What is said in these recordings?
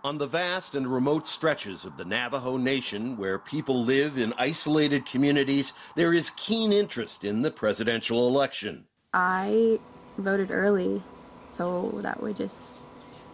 On the vast and remote stretches of the Navajo Nation, where people live in isolated communities, there is keen interest in the presidential election. I voted early, so that would just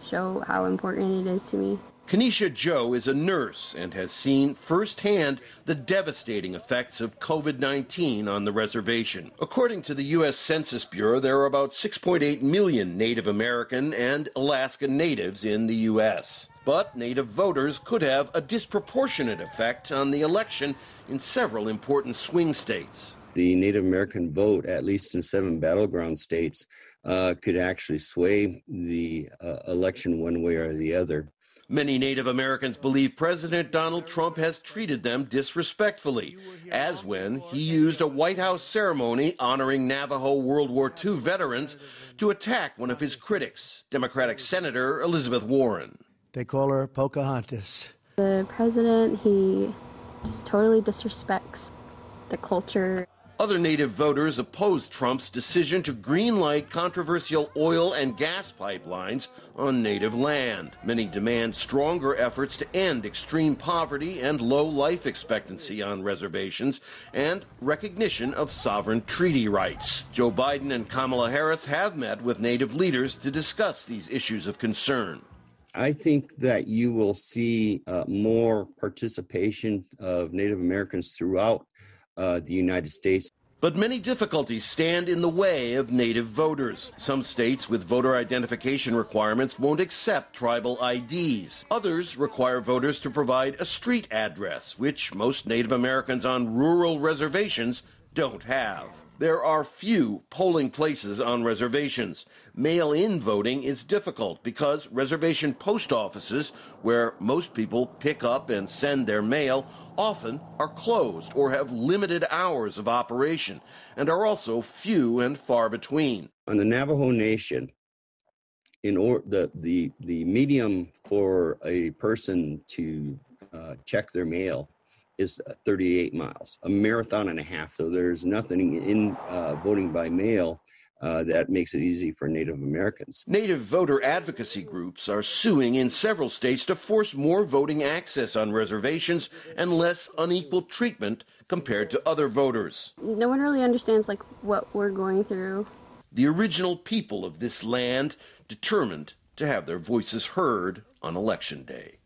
show how important it is to me. Kenesha Joe is a nurse and has seen firsthand the devastating effects of COVID-19 on the reservation. According to the U.S. Census Bureau, there are about 6.8 million Native American and Alaska Natives in the U.S. But Native voters could have a disproportionate effect on the election in several important swing states. The Native American vote, at least in 7 battleground states, could actually sway the election one way or the other. Many Native Americans believe President Donald Trump has treated them disrespectfully, as when he used a White House ceremony honoring Navajo World War II veterans to attack one of his critics, Democratic Senator Elizabeth Warren. They call her Pocahontas. The president, he just totally disrespects the culture. Other Native voters opposed Trump's decision to greenlight controversial oil and gas pipelines on Native land. Many demand stronger efforts to end extreme poverty and low life expectancy on reservations and recognition of sovereign treaty rights. Joe Biden and Kamala Harris have met with Native leaders to discuss these issues of concern. I think that you will see more participation of Native Americans throughout the United States. But many difficulties stand in the way of Native voters. Some states with voter identification requirements won't accept tribal IDs. Others require voters to provide a street address, which most Native Americans on rural reservations don't have. There are few polling places on reservations. Mail-in voting is difficult because reservation post offices, where most people pick up and send their mail, often are closed or have limited hours of operation and are also few and far between. On the Navajo Nation, the medium for a person to check their mail is 38 miles, a marathon and a half. So there's nothing in voting by mail that makes it easy for Native Americans. Native voter advocacy groups are suing in several states to force more voting access on reservations and less unequal treatment compared to other voters. No one really understands what we're going through. The original people of this land determined to have their voices heard on Election Day.